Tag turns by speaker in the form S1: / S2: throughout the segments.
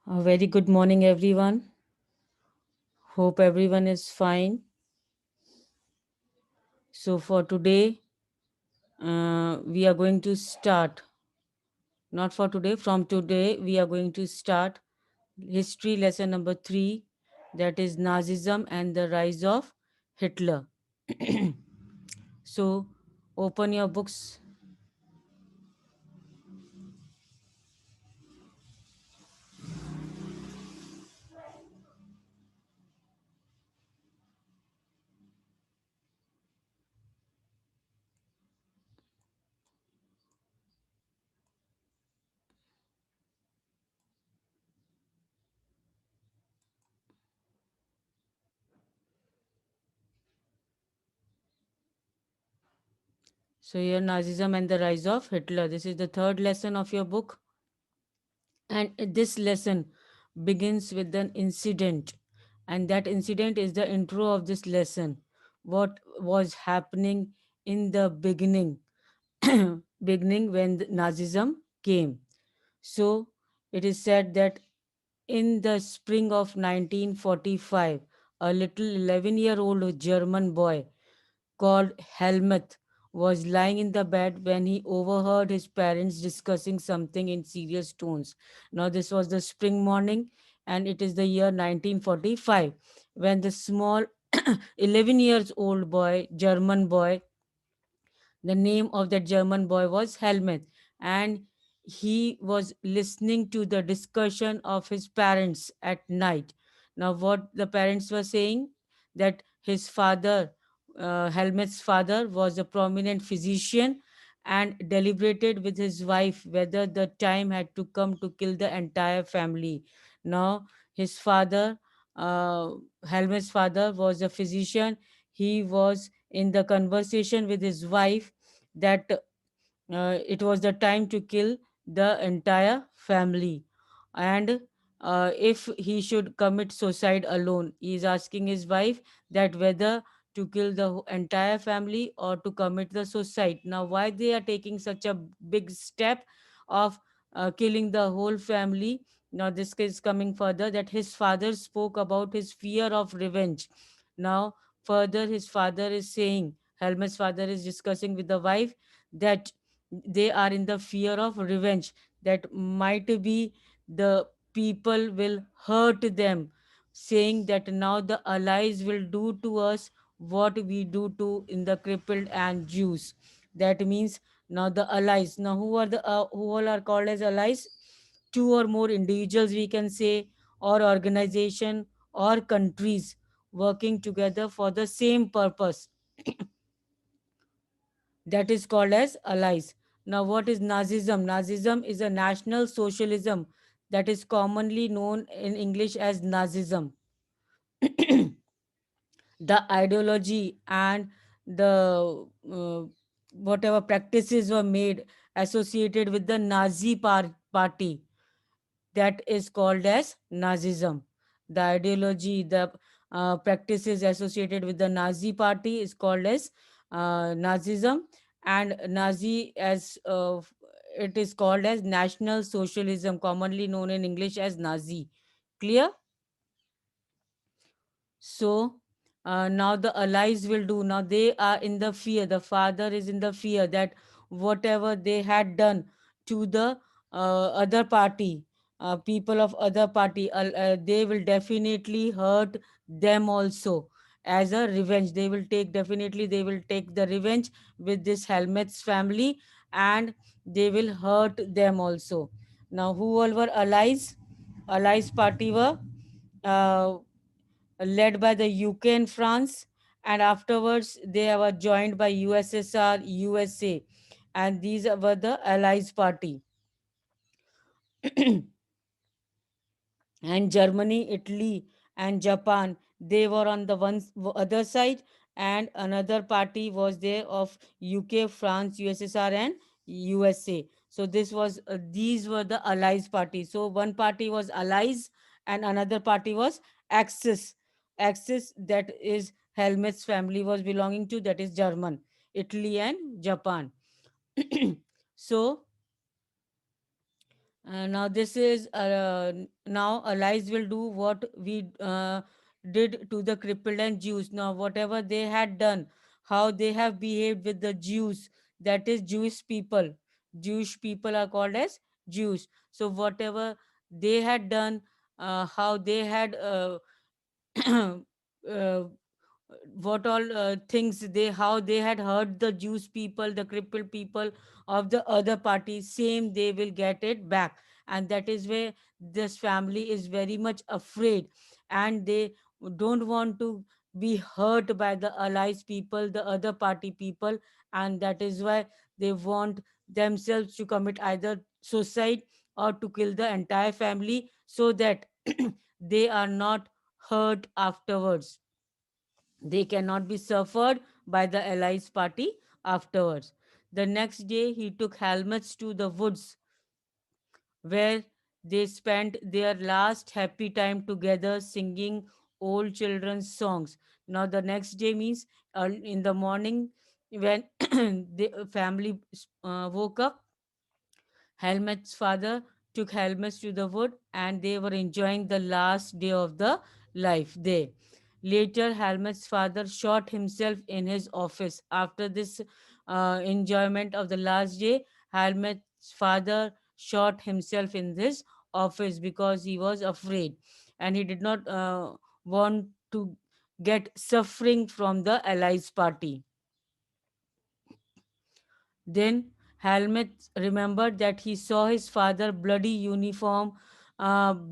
S1: A very good morning, everyone. Hope everyone is fine. So, for today, we are going to start, not for today, from today, we are going to start history lesson number 3, that is Nazism and the rise of Hitler. So, open your books. So, here Nazism and the rise of Hitler. This is the third lesson of your book. And this lesson begins with an incident, and that incident is the intro of this lesson. What was happening in the beginning, beginning when the Nazism came. So it is said that in the spring of 1945, a little 11-year-old German boy called Helmut was lying in the bed when he overheard his parents discussing something in serious tones. Now, this was the spring morning, and it is the year 1945 when the small 11 years old boy, German boy, the name of that German boy was Helmut, and he was listening to the discussion of his parents at night. Now, what the parents were saying, that his father, Helmut's father, was a prominent physician and deliberated with his wife whether the time had to come to kill the entire family. Now, his father, uh, Helmut's father, was a physician. He was in the conversation with his wife that it was the time to kill the entire family, and if he should commit suicide alone, he is asking his wife that whether to kill the entire family or to commit the suicide. Now, why they are taking such a big step of killing the whole family? Now, this is coming further, that his father spoke about his fear of revenge. Now, further, his father is saying, Helmut's father is discussing with the wife that they are in the fear of revenge, that might be the people will hurt them, saying that now the allies will do to us what we do to in the crippled and Jews. That means now the allies, now who are the who all are called as allies? Two or more individuals, we can say, or organization or countries working together for the same purpose, that is called as allies. Now, what is Nazism? Nazism is a national socialism that is commonly known in English as Nazism. The ideology and the whatever practices were made associated with the Nazi party, that is called as Nazism. The ideology, the practices associated with the Nazi party is called as Nazism, and Nazi as it is called as National Socialism, commonly known in English as Nazi. Clear? So now the allies will do. Now they are in the fear. The father is in the fear that whatever they had done to the other party, people of other party, they will definitely hurt them also as a revenge. They will take, definitely they will take the revenge with this Helmet's family, and they will hurt them also. Now, who all were allies? Allies party were uh, led by the UK and France, and afterwards they were joined by USSR, USA, and these were the Allies party. And Germany, Italy, and Japan, they were on the other side, and another party was there of UK, France, USSR, and USA. So this was these were the Allies party. So one party was Allies, and another party was Axis. Axis, that is Helmut's family was belonging to, that is German, Italy, and Japan. So Now this is now allies will do what we did to the crippled and Jews. Now whatever they had done, how they have behaved with the Jews, that is Jewish people. Jewish people are called as Jews. So whatever they had done, how they had uh, what all things they how they had hurt the Jews people, the crippled people of the other party, same they will get it back. And that is where this family is very much afraid, and they don't want to be hurt by the allies people, the other party people. And that is why they want themselves to commit either suicide or to kill the entire family, so that they are not hurt afterwards, they cannot be suffered by the allies party afterwards. The next day, he took helmets to the woods where they spent their last happy time together singing old children's songs. Now, the next day means in the morning when the family woke up, Helmet's father took Helmet to the wood and they were enjoying the last day of the life there. Later, Helmet's father shot himself in his office. After this enjoyment of the last day, Helmet's father shot himself in his office because he was afraid and he did not want to get suffering from the Allies party. Then Helmet remembered that he saw his father's bloody uniform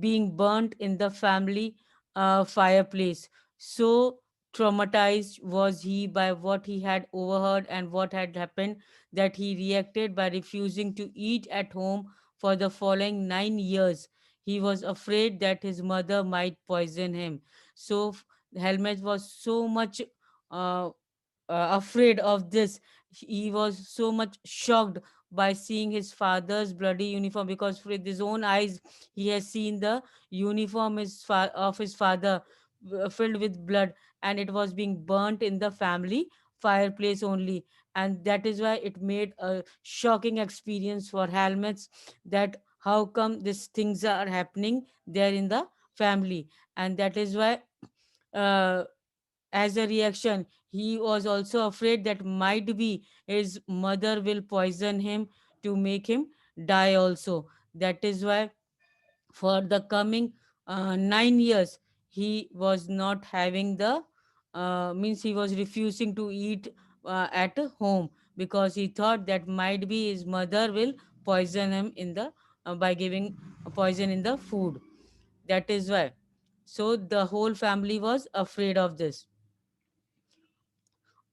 S1: being burnt in the family fireplace. So traumatized was he by what he had overheard and what had happened that he reacted by refusing to eat at home for the following 9 years. He was afraid that his mother might poison him. So Helmet was so much uh, afraid of this. He was so much shocked by seeing his father's bloody uniform, because with his own eyes he has seen the uniform of his father filled with blood, and it was being burnt in the family fireplace only. And that is why it made a shocking experience for Helmets, that how come these things are happening there in the family. And that is why uh, as a reaction, he was also afraid that might be his mother will poison him to make him die also. That is why for the coming 9 years, he was not having the means he was refusing to eat at home, because he thought that might be his mother will poison him in the by giving poison in the food. That is why. So the whole family was afraid of this.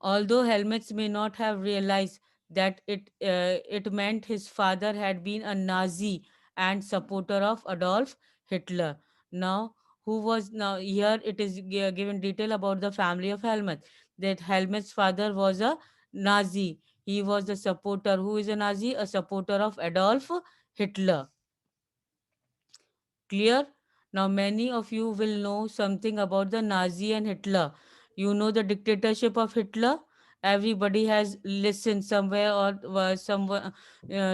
S1: Although Helmets may not have realized that it meant his father had been a Nazi and supporter of Adolf Hitler. Now, who was now here? It is given detail about the family of Helmets. That Helmets' father was a Nazi. He was the supporter. Who is a Nazi? A supporter of Adolf Hitler. Clear? Now, many of you will know something about the Nazi and Hitler. You know the dictatorship of Hitler. Everybody has listened somewhere or somewhere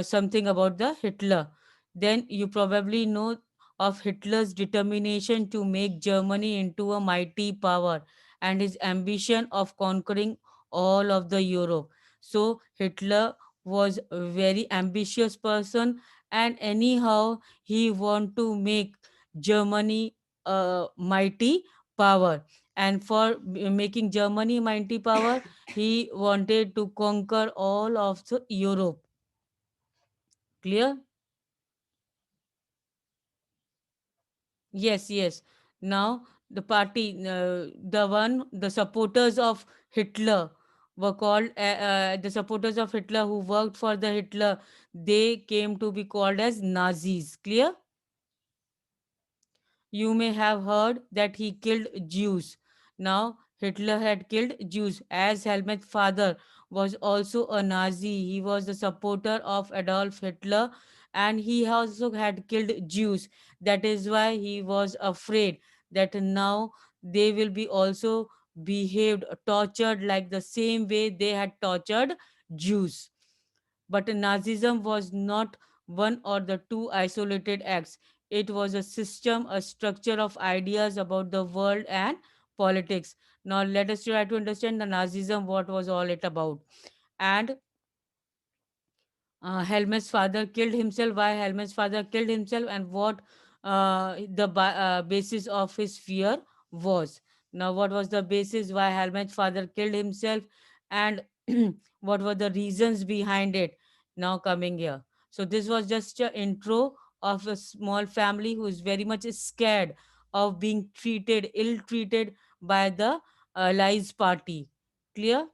S1: something about the Hitler. Then you probably know of Hitler's determination to make Germany into a mighty power and his ambition of conquering all of the Europe. So Hitler was a very ambitious person, and anyhow he want to make Germany a mighty power. And for making Germany mighty power, he wanted to conquer all of the Europe. Clear? Yes, yes. Now the party, the supporters of Hitler were called the supporters of Hitler who worked for the Hitler. They came to be called as Nazis. Clear? You may have heard that he killed Jews. Now, Hitler had killed Jews, as Helmut's father was also a Nazi. He was the supporter of Adolf Hitler, and he also had killed Jews. That is why he was afraid that now they will be also behaved, tortured like the same way they had tortured Jews. But Nazism was not one or the two isolated acts. It was a system, a structure of ideas about the world and politics. Now let us try to understand the Nazism, what was all it about. And Helmut's father killed himself. Why Helmut's father killed himself, and what basis of his fear was. Now, what was the basis why Helmut's father killed himself, and what were the reasons behind it? Now, coming here. So, this was just an intro of a small family who is very much scared of being treated, ill treated by the Allies party. Clear?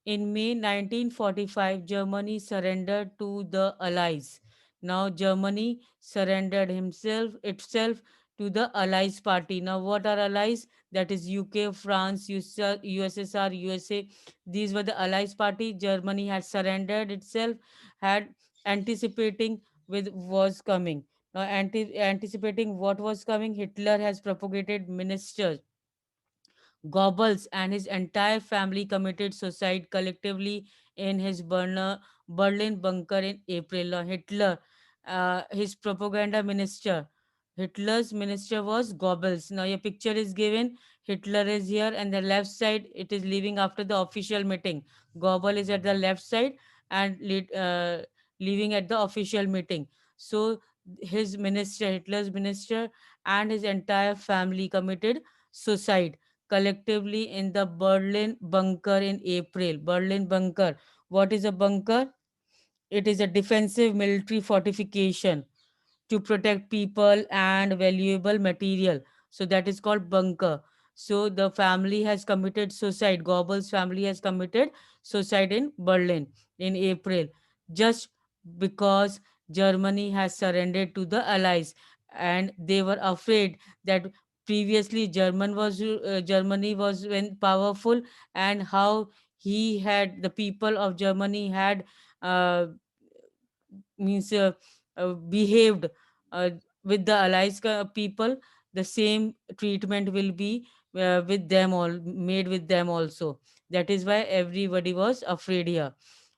S1: In May 1945, Germany surrendered to the Allies. Now, Germany surrendered itself to the Allies party. Now, what are Allies? That is UK, France, USSR, USA. These were the Allies party. Germany had surrendered itself, had anticipating with was coming. Now, anticipating what was coming, Hitler has propagated ministers. Goebbels and his entire family committed suicide collectively in his Berlin bunker in April. Now, Hitler, his propaganda minister, Hitler's minister was Goebbels. Now, your picture is given. Hitler is here, and the left side it is leaving after the official meeting. Goebbels is at the left side and leaving at the official meeting. So, his minister, Hitler's minister, and his entire family committed suicide collectively in the Berlin bunker in April. Berlin bunker. What is a bunker? It is a defensive military fortification to protect people and valuable material. So that is called bunker. So the family has committed suicide. Goebbels' family has committed suicide in Berlin in April, just because Germany has surrendered to the Allies, and they were afraid that previously Germany was when powerful, and how he had the people of Germany had uh, means behaved uh, with the allies people, the same treatment will be with them all made with them also. That is why everybody was afraid here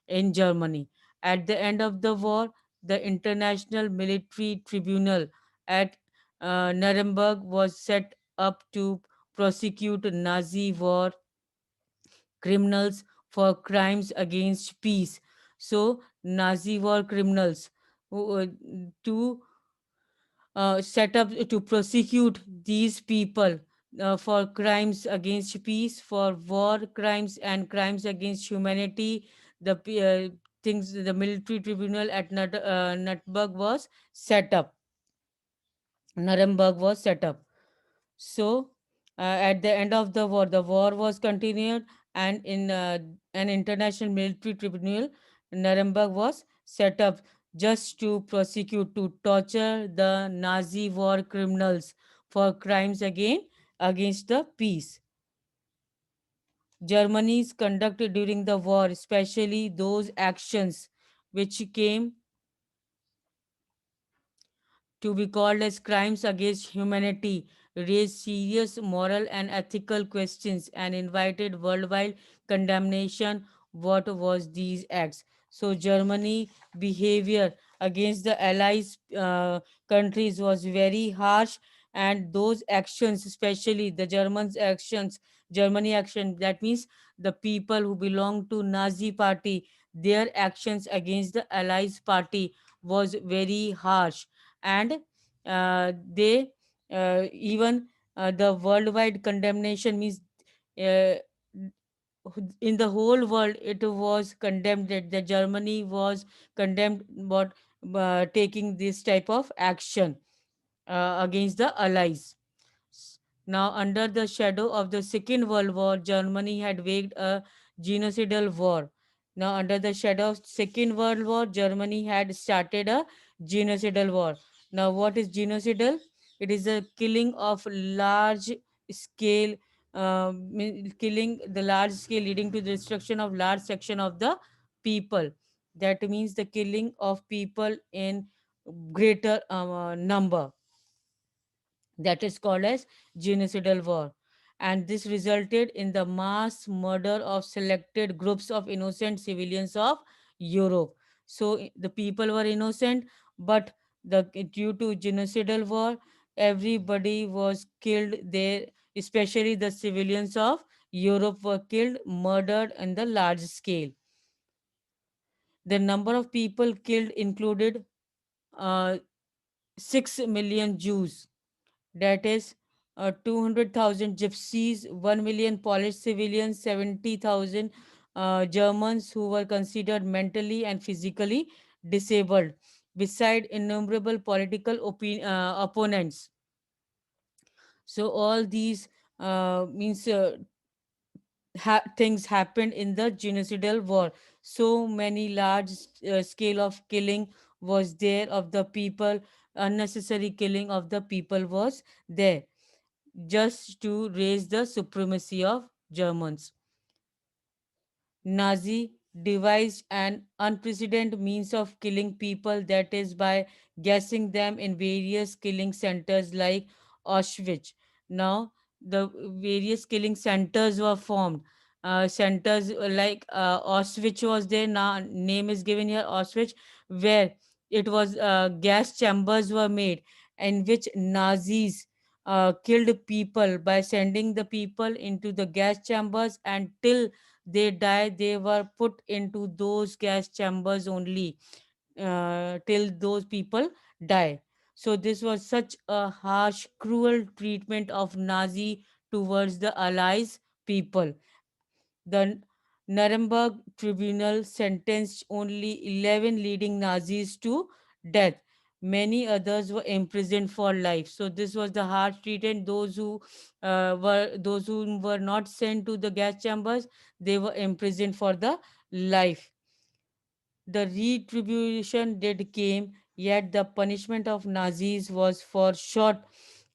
S1: in Germany. At the end of the war, the International Military Tribunal at Nuremberg was set up to prosecute Nazi war criminals for crimes against peace. So, Nazi war criminals to set up to prosecute these people for crimes against peace, for war crimes and crimes against humanity. The military tribunal at Nuremberg was set up. Nuremberg was set up. So, at the end of the war was continued, and in an international military tribunal, Nuremberg was set up just to prosecute, to torture the Nazi war criminals for crimes against the peace. Germany's conduct during the war, especially those actions which came to be called as crimes against humanity, raised serious moral and ethical questions and invited worldwide condemnation. What was these acts? So Germany behavior against the allies countries was very harsh, and those actions, especially the Germany action, that means the people who belong to Nazi party, their actions against the allies party was very harsh. And they even the worldwide condemnation means uh, in the whole world it was condemned that the Germany was condemned what taking this type of action against the allies. Now, under the shadow of the Second World War, Germany had waged a genocidal war. Now, under the shadow of Second World War, Germany had started a genocidal war. Now, what is genocidal? It is a killing of large scale, killing the large scale leading to the destruction of large section of the people. That means the killing of people in greater number, that is called as genocidal war, and this resulted in the mass murder of selected groups of innocent civilians of Europe. So the people were innocent, but due to genocidal war, everybody was killed there, especially the civilians of Europe were killed, murdered in the large scale. The number of people killed included uh, 6 million Jews, that is 200,000 gypsies, 1 million Polish civilians, 70,000 Germans who were considered mentally and physically disabled, beside innumerable political opponents. So all these means things happened in the genocidal war. So many large scale of killing was there of the people, unnecessary killing of the people was there, just to raise the supremacy of Germans. Nazi devised an unprecedented means of killing people, that is by gassing them in various killing centers like Auschwitz. Now, the various killing centers were formed. Centers like Auschwitz was there. Now, name is given here Auschwitz, where it was gas chambers were made in which Nazis killed people by sending the people into the gas chambers, and till they died they were put into those gas chambers only, till those people die. So this was such a harsh, cruel treatment of Nazi towards the allies people. The Nuremberg tribunal sentenced only 11 leading Nazis to death. Many others were imprisoned for life. So this was the harsh treatment. Those who were not sent to the gas chambers, they were imprisoned for the life. The retribution did came, yet the punishment of Nazis was far short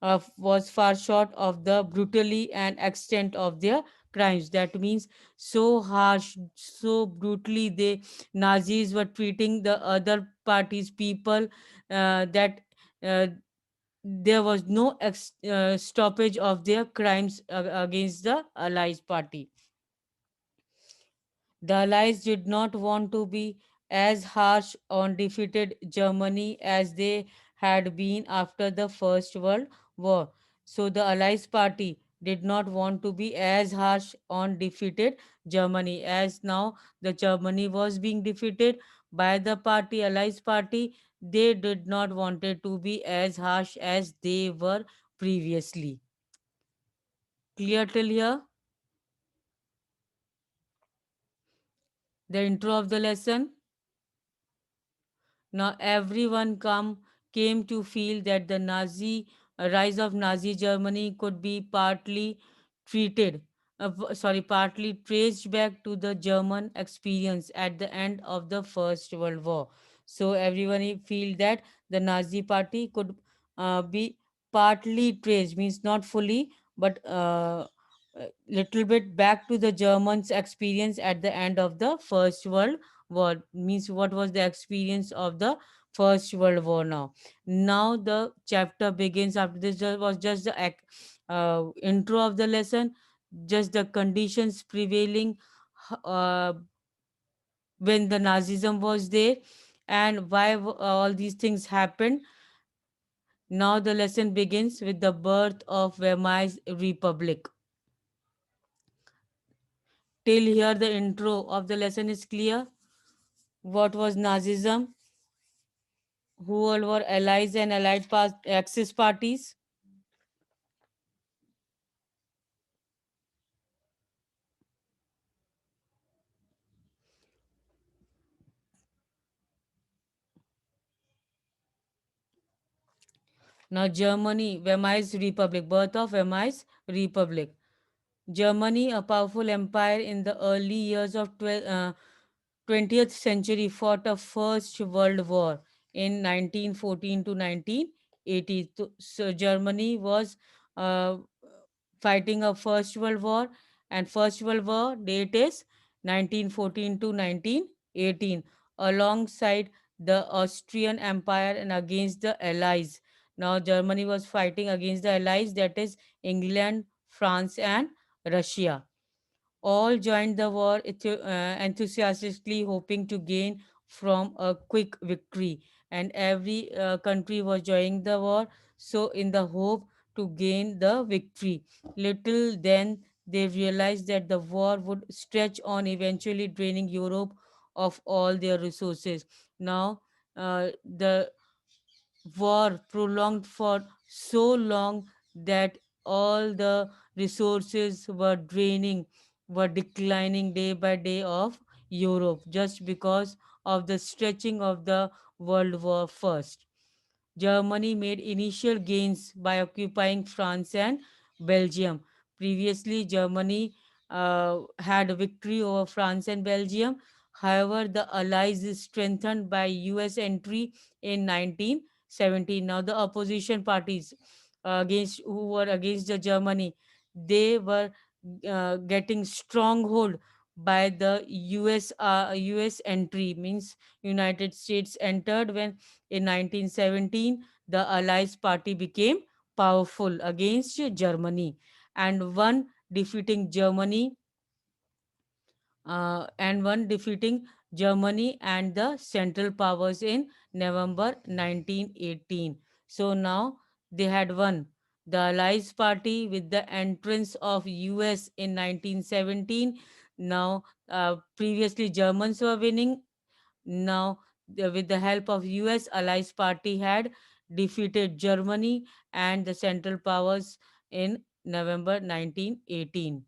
S1: of the brutality and extent of their crimes. That means so harsh, so brutally they Nazis were treating the other parties people, that uh, there was no stoppage of their crimes against the Allies party. The Allies did not want to be as harsh on defeated Germany as they had been after the First World War. So the Allies party did not want to be as harsh on defeated Germany, as now the Germany was being defeated by the party Allies party. They did not want it to be as harsh as they were previously. Clear till here? The intro of the lesson. Now everyone came to feel that the Nazi rise of Nazi Germany could be treated, partly traced back to the German experience at the end of the First World War. So everyone feel that the Nazi party could be partly traced, means not fully, but little bit back to the Germans' experience at the end of the First World War. Means what was the experience of the First World War. Now the chapter begins. After this was just the intro of the lesson, just the conditions prevailing uh, when the Nazism was there, and why all these things happened. Now the lesson begins with the birth of Weimar Republic. Till here the intro of the lesson is clear. What was Nazism? Who all were allies and allied Axis parties? Now Germany, Weimar's Republic, birth of Weimar's Republic. Germany, a powerful empire in the early years of 20th century, fought a First World War in 1914 to 1980. So Germany was uh, fighting a First World War, and First World War date is 1914 to 1918, alongside the Austrian Empire and against the Allies. Now Germany was fighting against the Allies, that is England, France, and Russia. All joined the war enthusiastically, hoping to gain from a quick victory, and every country was joining the war, so in the hope to gain the victory. Little then they realized that the war would stretch on, eventually draining Europe of all their resources. Now, the war prolonged for so long that all the resources were declining day by day of Europe, just because of the stretching of the World War First. Germany made initial gains by occupying France and Belgium. Previously, Germany had a victory over France and Belgium. However, the Allies is strengthened by US entry in 1917. Now, the opposition parties who were against the Germany, they were getting stronghold by the US entry, means United States entered when in 1917 the Allies party became powerful against Germany and one defeating Germany and the Central Powers in November 1918. So now they had won. The Allies party with the entrance of US in 1917. Now, previously Germans were winning. Now, with the help of US, Allies party had defeated Germany and the Central Powers in November 1918.